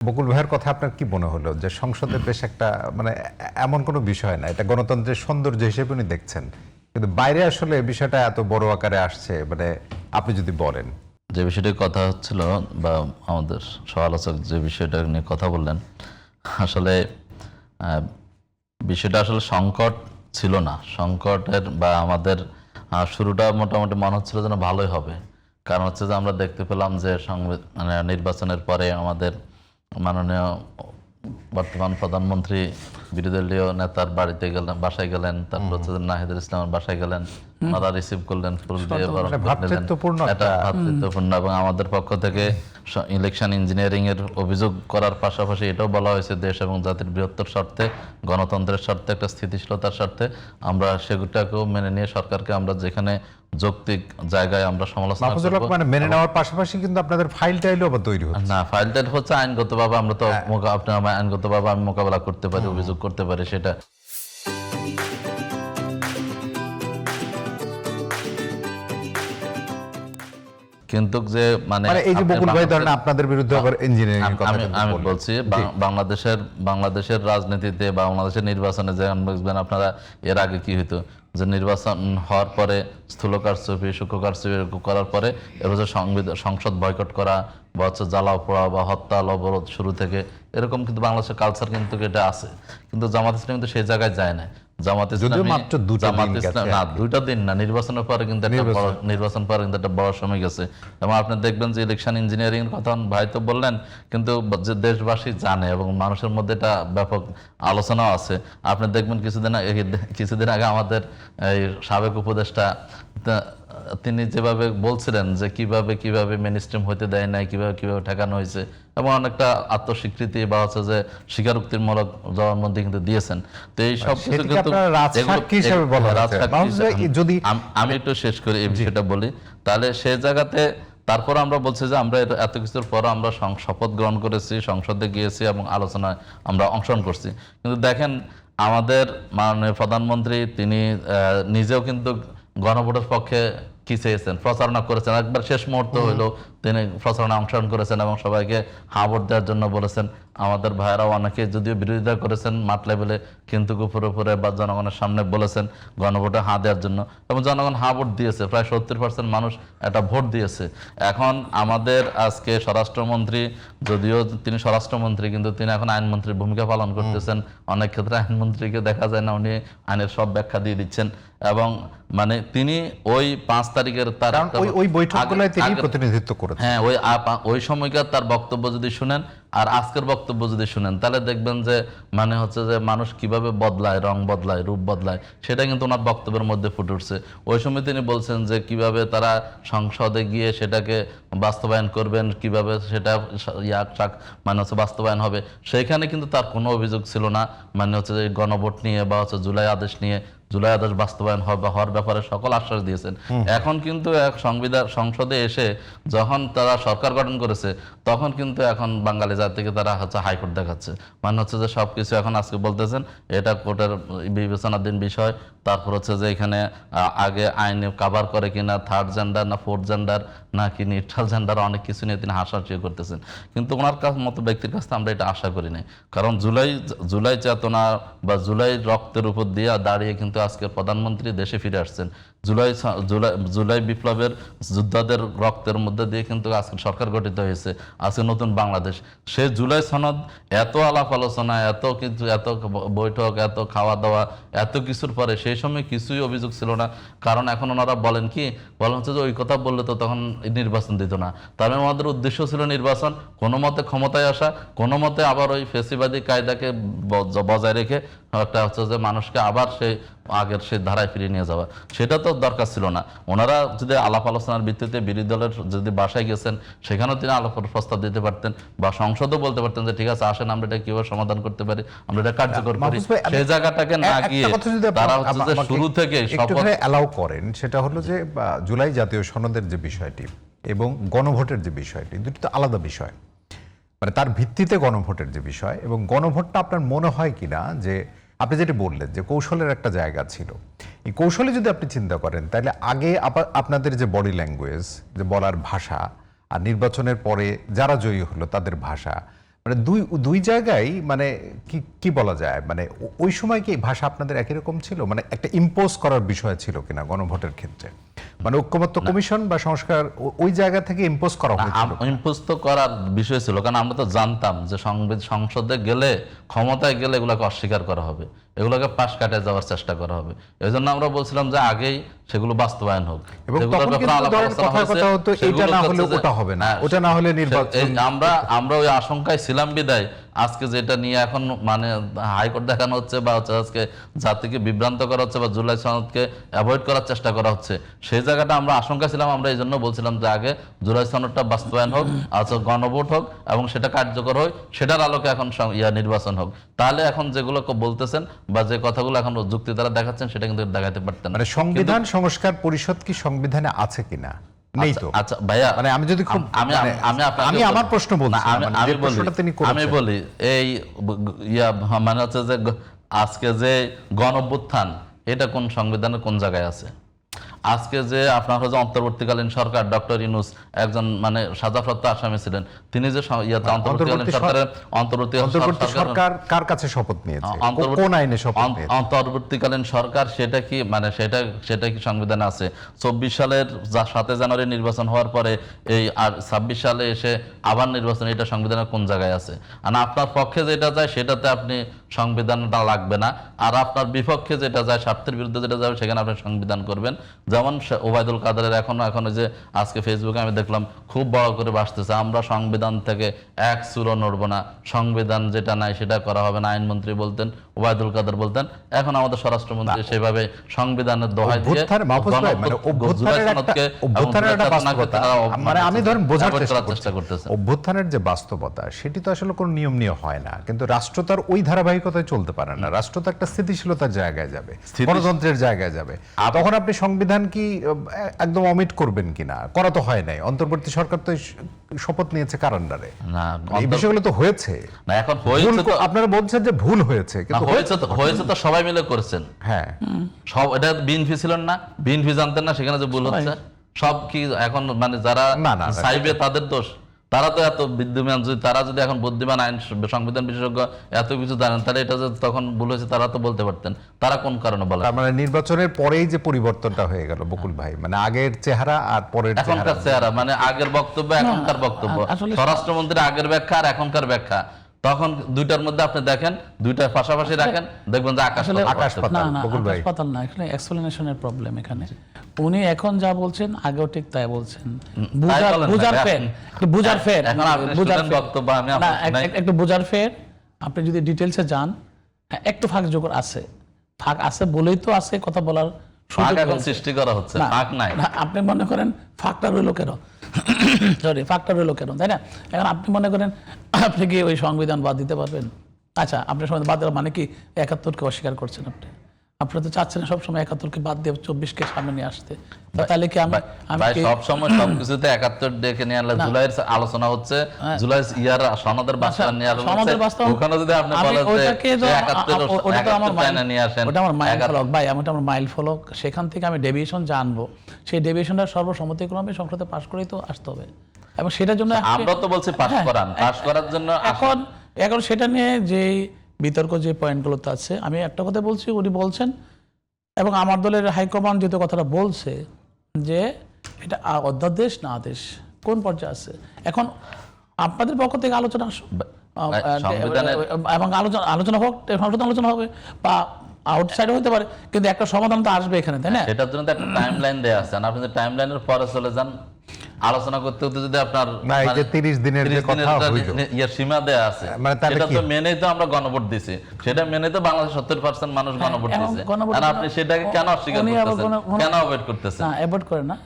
বকুল ভাইয়ের কথা আপনার কি মনে হলো যে সংসদে বেশ একটা মানে এমন কোনো বিষয় না, এটা গণতন্ত্রের সৌন্দর্য হিসেবে উনি দেখছেন, কিন্তু বাইরে আসলে বিষয়টা এত বড় আকারে আসছে, মানে আপনি যদি বলেন। যে বিষয়টির কথা হচ্ছিল বা আমাদের সমালোচক যে বিষয়টা নিয়ে কথা বললেন, আসলে বিষয়টা আসলে সংকট ছিল না। সংকটের বা আমাদের শুরুটা মোটামুটি মনে হচ্ছিল যেন ভালোই হবে। কারণ হচ্ছে যে আমরা দেখতে পেলাম যে মানে নির্বাচনের পরে আমাদের মাননীয় বর্তমান প্রধানমন্ত্রী বিরোধী দলীয় নেতার বাড়িতে গেলেন, বাসায় গেলেন, তারপর হচ্ছে নাহিদুল ইসলামের বাসায় গেলেন, ওনারা রিসিভ করলেন, ফুল দিয়ে ভ্রাতৃত্বপূর্ণ এটা ভ্রাতৃত্বপূর্ণ। এবং আমাদের পক্ষ থেকে ইলেকশন ইঞ্জিনিয়ারিং এর অভিযোগ করার পাশাপাশি এটাও বলা হয়েছে দেশ এবং জাতির বৃহত্তর স্বার্থে, গণতন্ত্রের স্বার্থে, একটা স্থিতিশীলতার স্বার্থে আমরা সেগুলোটাকেও মেনে নিয়ে সরকারকে আমরা যেখানে যৌক্তিক জায়গায় আমরা সমালোচনা করব, মানে মেনে নেওয়ার পাশাপাশি কিন্তু আপনাদের ফাইল টাইলও আবার তৈরি হচ্ছে না। ফাইলটা হচ্ছে আইনগতভাবে আমরা তো আপনার আইনগতভাবে আমি মোকাবেলা করতে পারি, অভিযোগ করতে পারি সেটা। কিন্তু যে মানে এই যে বকুল ভাই ধরেন আপনাদের বিরুদ্ধে আবার ইঞ্জিনিয়ারিং এর কথা আমি বলছি, বাংলাদেশের রাজনীতিতে বা বাংলাদেশের নির্বাচনে যে বুঝবেন আপনারা, এর আগে কি হইতো যে নির্বাচন হওয়ার পরে স্থূল কারচুপি, সূক্ষ্ম কারচুপি করার পরে এর হচ্ছে সংসদ বয়কট করা বা হচ্ছে জ্বালাও পোড়া বা হত্যা অবরোধ শুরু থেকে, এরকম কিন্তু বাংলাদেশের কালচার কিন্তু এটা আছে। কিন্তু জামাত ইসলাম কিন্তু সেই জায়গায় যায় না। জামাত ইসলাম না, 2টা দিন না, নির্বাচনের পরে কিন্তু নির্বাচন পরে কিন্তু একটা বড় সময় গেছে। এবং আপনি দেখবেন যে ইলেকশন ইঞ্জিনিয়ারিং এর কথা ভাই তো বললেন, কিন্তু যে দেশবাসী জানে এবং মানুষের মধ্যে এটা ব্যাপক আলোচনাও আছে। আপনি দেখবেন কিছুদিন আগে আমাদের এই সাবেক উপদেষ্টা তিনি যেভাবে বলছিলেন যে কিভাবে মেইনস্ট্রিম হইতে দেয় নাই, কিভাবে ঠেকানো হয়েছে, এবং অনেকটা আত্মস্বীকৃতি বা হচ্ছে যে স্বীকারোক্তিমূলক জবানবন্দি কিন্তু দিয়েছেন। তো এই সব কিছু কিন্তু যদি আমি একটু শেষ করি এই বিষয়টা বলি, তাহলে সে জায়গাতে তারপর আমরা বলছি যে আমরা এত কিছুর পর আমরা শপথ গ্রহণ করেছি, সংসদে গিয়েছি এবং আলোচনায় আমরা অংশগ্রহণ করছি। কিন্তু দেখেন আমাদের মাননীয় প্রধানমন্ত্রী তিনি নিজেও কিন্তু গণভোটের পক্ষে কি চেয়েছেন, প্রচারণা করেছেন। একবার শেষ মুহূর্ত হইলো তিনি প্রচারণা অংশগ্রহণ করেছেন এবং সবাইকে হা ভোট দেওয়ার জন্য বলেছেন। আমাদের ভাইয়েরাও অনেকে যদিও বিরোধিতা করেছেন মাঠ লেভেলে, কিন্তু উপরে বা জনগণের সামনে বলেছেন গণভোটে হা দেওয়ার জন্য, এবং জনগণ হা ভোট দিয়েছে। প্রায় 70% মানুষ একটা ভোট দিয়েছে। এখন আমাদের আজকে স্বরাষ্ট্রমন্ত্রী, যদিও তিনি স্বরাষ্ট্রমন্ত্রী, কিন্তু তিনি এখন আইনমন্ত্রীর ভূমিকা পালন করতেছেন। অনেক ক্ষেত্রে আইনমন্ত্রীকে দেখা যায় না, উনি আইনের সব ব্যাখ্যা দিয়ে দিচ্ছেন। এবং মানে তিনি ওই 5 তারিখের তার ওই বৈঠকগুলোয় তিনি প্রতিনিধিত্ব করেছেন। হ্যাঁ, ওই সময়কার তার বক্তব্য যদি শুনেন আর আজকের বক্তব্য যদি শুনেন, তাহলে দেখবেন যে মানে হচ্ছে যে মানুষ কিভাবে বদলায়, রং বদলায়, রূপ বদলায়, সেটা কিন্তু ওনার বক্তব্যের মধ্যে ফুটে উঠছে। ওই সময় তিনি বলছেন যে কিভাবে তারা সংসদে গিয়ে সেটাকে বাস্তবায়ন করবেন, কিভাবে সেটা মানে হচ্ছে বাস্তবায়ন হবে। সেইখানে কিন্তু তার কোনো অভিযোগ ছিল না মানে হচ্ছে যে গণভোট নিয়ে বা হচ্ছে জুলাই আদেশ নিয়ে। জুলাই আদেশ বাস্তবায়ন হওয়ার ব্যাপারে সকল আশ্বাস দিয়েছেন। এখন কিন্তু সংসদে এসে যখন তারা সরকার গঠন করেছে, তখন কিন্তু এখন বাঙালি জাতিকে তারা হচ্ছে হাইকোর্ট দেখাচ্ছে। মানে হচ্ছে যে সবকিছু এখন আজকে বলতেছেন এটা কোর্টের বিবেচনাধীন বিষয়। তারপর হচ্ছে যে এখানে আগে আইনে কাভার করে কিনা 3rd জেন্ডার না 4th জেন্ডার নাকি নিউট্রাল জেন্ডার, অনেক কিছু নিয়ে তিনি হাসাহাসি করতেছেন। কিন্তু ওনার মতো ব্যক্তির কাছে আমরা এটা আশা করি নাই। কারণ জুলাই চেতনা বা জুলাই রক্তের উপর দিয়ে দাঁড়িয়ে কিন্তু আজকে প্রধানমন্ত্রী দেশে ফিরে আসছেন। জুলাই বিপ্লবের যোদ্ধাদের রক্তের মধ্যে দিয়ে কিন্তু আজকে সরকার গঠিত হয়েছে, আজকে নতুন বাংলাদেশ। সে জুলাই সনদ এত আলাপ আলোচনা, এত বৈঠক, এত খাওয়া দাওয়া, এত কিছুর পরে সেই সময় কিছুই অভিযোগ ছিল না। কারণ এখন ওনারা বলেন হচ্ছে যে ওই কথা বললে তো তখন নির্বাচন দিত না। তার আমাদের উদ্দেশ্য ছিল নির্বাচন, কোনো মতে ক্ষমতায় আসা, কোনো মতে আবার ওই ফেসিবাদী কায়দাকে বজায় রেখে একটা হচ্ছে যে মানুষকে আবার সেই আগের সেই ধারায় ফিরিয়ে নিয়ে যাওয়া। সেটা তো দরকার ছিল না। ওনারা যদি আলাপ আলোচনার ভিত্তিতে বিরোধী দলের যদি বাসায় গেছেন, সেখানেও তিনি আলাপ প্রস্তাব দিতে পারতেন বা সংসদও বলতে পারতেন যে ঠিক আছে আসেন আমরা এটা কিভাবে সমাধান করতে পারি, আমরা এটা কার্যকর করি। সেই জায়গাটাকে না গিয়ে তারা হচ্ছে যে শুরু থেকে শপথ অ্যালাউ করেন, সেটা হলো যে জুলাই জাতীয় সনদের যে বিষয়টি এবং গণভোটের যে বিষয়টি, দুটি তো আলাদা বিষয়। মানে তার ভিত্তিতে গণভোটের যে বিষয়, এবং গণভোটটা আপনার মনে হয় কিনা যে আপনি যেটা বললেন যে কৌশলের একটা জায়গা ছিল, এই কৌশলে যদি আপনি চিন্তা করেন তাহলে আগে আপনাদের যে বডি ল্যাঙ্গুয়েজ, যে বলার ভাষা, আর নির্বাচনের পরে যারা জয়ী হলো তাদের ভাষা, মানে দুই জায়গায় মানে কি বলা যায়, মানে ওই সময় কি ভাষা আপনাদের একই রকম ছিল, মানে একটা ইম্পোজ করার বিষয় ছিল কিনা গণভোটের ক্ষেত্রে, মানে ঐক্যমত্য কমিশন বা সংস্কার ওই জায়গা থেকে ইম্পোজ করা হয়েছিল? ইম্পোজ তো করার বিষয় ছিল, কারণ আমরা তো জানতাম যে সংসদে গেলে, ক্ষমতায় গেলে এগুলোকে অস্বীকার করা হবে, এগুলোকে পাশ কাটিয়ে যাওয়ার চেষ্টা করা হবে। এই জন্য আমরা বলছিলাম যে আগেই সেগুলো বাস্তবায়ন হোক, এবং তখন কিন্তু ধরেন কথা হতো এটা না হলে ওটা হবে না, ওটা না হলে নির্বাচন। আমরা ওই আশঙ্কায় ছিলাম বিদায় আজকে যেটা নিয়ে এখন মানে হাইকোর্ট দেখানো হচ্ছে বা হচ্ছে আজকে জাতিকে বিভ্রান্ত করা হচ্ছে বা জুলাই সনদকে অ্যাভয়েড করার চেষ্টা করা হচ্ছে, সেই জায়গাটা আমরা আশঙ্কা ছিলাম। আমরা এই জন্য বলছিলাম যে আগে জুলাই সনদটা বাস্তবায়ন হোক, আচ্ছা গণভোট হোক এবং সেটা কার্যকর হোক, সেটার আলোকে এখন নির্বাচন হোক। তাহলে এখন যেগুলো বলতেছেন বা যে কথাগুলো এখন যুক্তি দ্বারা দেখাচ্ছেন সেটা কিন্তু দেখাতে পারতেন না। মানে সংবিধান সংস্কার পরিষদ কি সংবিধানে আছে কিনা? নেই তো। আচ্ছা ভাইয়া, মানে আমি যদি খুব আমি আমার প্রশ্ন বলছি, আমি বলি এই মানে হচ্ছে যে আজকে যে গণঅভ্যুত্থান, এটা কোন সংবিধানের কোন জায়গায় আছে? আজকে যে আপনার হচ্ছে অন্তর্বর্তীকালীন সরকার, ডক্টর ইউনূস একজন মানে সাজাপ্রাপ্ত আসামি ছিলেন, তিনি যে অন্তর্বর্তীকালীন সরকারের অন্তর্বর্তী সরকার কার কাছে শপথ নিয়েছে, কোন আইনে শপথ নিয়েছে? অন্তর্বর্তীকালীন সরকার সেটা কি মানে সেটা কি সংবিধানে আছে? 24 সালের 7 জানুয়ারি নির্বাচন হওয়ার পরে এই আর 26 সালে এসে আবার নির্বাচন, এটা সংবিধানের কোন জায়গায় আছে? আর আপনার পক্ষে যেটা যায় সেটাতে আপনি সংবিধানটা লাগবে না, আর আপনার বিপক্ষে যেটা যায়, স্বার্থের বিরুদ্ধে যেটা যাবে সেখানে আপনি সংবিধান করবেন। যেমন ওবায়দুল কাদেরের এখন যে আজকে ফেসবুকে আমি দেখলাম খুব বড় করে ভাসতেছে, আমরা সংবিধান থেকে এক চুলো নড়বো না, সংবিধান যেটা নাই সেটা করা হবে না, আইনমন্ত্রী বলতেন, ওবায়দুল কাদের বলতেন। এখন আমাদের স্বরাষ্ট্রমন্ত্রী সেভাবে সংবিধানের দোহাই দিয়ে আমি ধরেন বোঝার চেষ্টা করতেছি অভ্যুত্থানের যে বাস্তবতা, সেটি তো আসলে কোনো নিয়ম নিয়ে হয় না, কিন্তু রাষ্ট্র তার ওই ধারাবাহিকতায় চলতে পারে না। রাষ্ট্র তো একটা স্থিতিশীলতার জায়গায় যাবে, গণতন্ত্রের জায়গায় যাবে। তখন আপনি সংবিধান কি একদম অমিট করবেন কিনা? করা তো হয় নাই। অন্তর্বর্তী সরকার তো শপথ নিয়েছে কার আন্ডারে? না, এই বিষয়গুলো তো হয়েছে না, এখন হয়েছে তো আপনারা বলছেন যে ভুল হয়েছে, কিন্তু হয়েছে তো সবাই মিলে করেছেন। হ্যাঁ, সব এটা বিএনপি ছিলেন না, বিএনপি জানতেন না সেখানে যে ভুল হচ্ছে? সব কি এখন মানে যারা চাইবে তাদের দোষ? তারা তো এত বিদ্যমান, তারা যদি এখন বুদ্ধিমান আইন সংবিধান বিশেষজ্ঞ এত কিছু জানেন, তাহলে এটা যে তখন ভুল হয়েছে তারা তো বলতে পারতেন। তারা কোন কারণে বলে? মানে নির্বাচনের পরেই যে পরিবর্তনটা হয়ে গেল বকুল ভাই, মানে আগের চেহারা আর পরের এখনকার চেহারা, মানে আগের বক্তব্য এখনকার বক্তব্য, স্বরাষ্ট্রমন্ত্রীর আগের ব্যাখ্যা আর এখনকার ব্যাখ্যা, তখন দুইটার মধ্যে আপনি দেখেন, দুইটার পাশাপাশি রাখেন, দেখবেন যে আকাশ পাতাল না। এখানে এক্সপ্লেনেশনের প্রবলেম। এখানে উনি এখন যা বলছেন আগেও ঠিক তাই বলছেন। একটু বুঝার ফের, আপনি যদি ডিটেলসে যান, একটু ফাঁক যোগ আছে, ফাঁক আছে বলেই তো আজকে কথা বলার সৃষ্টি করা হচ্ছে। আপনি মনে করেন ফাঁকটা রইল কেন? ফাঁকটা রইল কেন, তাই না? এখন আপনি মনে করেন আপনি কি ওই সংবিধান বাদ দিতে পারবেন? আচ্ছা, আপনি সংবিধান বাদ দেওয়া মানে কি 71-কে অস্বীকার করছেন? আপনারা তো চাচ্ছেন সবসময় 71-কে বাদ দিয়ে 24-কে সামনে নিয়ে আসতে। তাহলে কি আমি সবসময় সবকিছুতে 71 ডেকে নিয়ে আনলে জুলাইয়ের আলোচনা হচ্ছে, জুলাই ইয়ার সনদের বাস্তবায়ন নিয়ে আলোচনা হচ্ছে, ওখানে যদি আপনি বলেন যে 71 নিয়ে আসেন, ওটা আমার মাইল ফলক ভাই, ওটা আমার মাইল ফলক। সেখান থেকে আমি ডেভিয়েশন জানবো, সেই ডেভিয়েশনটা সর্বসম্মতিক্রমে সংসদে পাশ করেই তো আসতে হবে। এবং সেটার জন্য আমরা তো বলছি পাশ করান, পাশ করার জন্য এখন সেটা নিয়ে যে বিতর্ক যে পয়েন্টগুলোতে আছে, আমি একটা কথা বলছি, উনি বলছেন এবং আমার দলের হাইকমান্ড যেহেতু কথাটা বলছে যে এটা অধ্যাদেশ না আদেশ, কোন পর্যায়ে আছে। এখন আপনাদের পক্ষ থেকে আলোচনা আসুক এবং আলোচনা হোক, সংশোধন আলোচনা হবে বা আউটসাইডে হতে পারে, কিন্তু একটা সমাধান তো আসবে এখানে, তাই না? সেটার জন্য তো একটা টাইমলাইন দেয়া আছে, আপনি যে টাইমলাইনের পরে চলে যান আলোচনা করতে হতে, যদি আপনার 30 দিনের যে কথা সীমা দেয়া আছে, সেটা তো মেনেই তো আমরা গণভোট দিছি, সেটা মেনে তো বাংলাদেশ 70% মানুষ গণভোট দিছে। আপনি সেটাকে কেন অস্বীকার করতেছেন, কেন অ্যাভয়েড করতেছেন? না, অ্যাভয়েড করে না।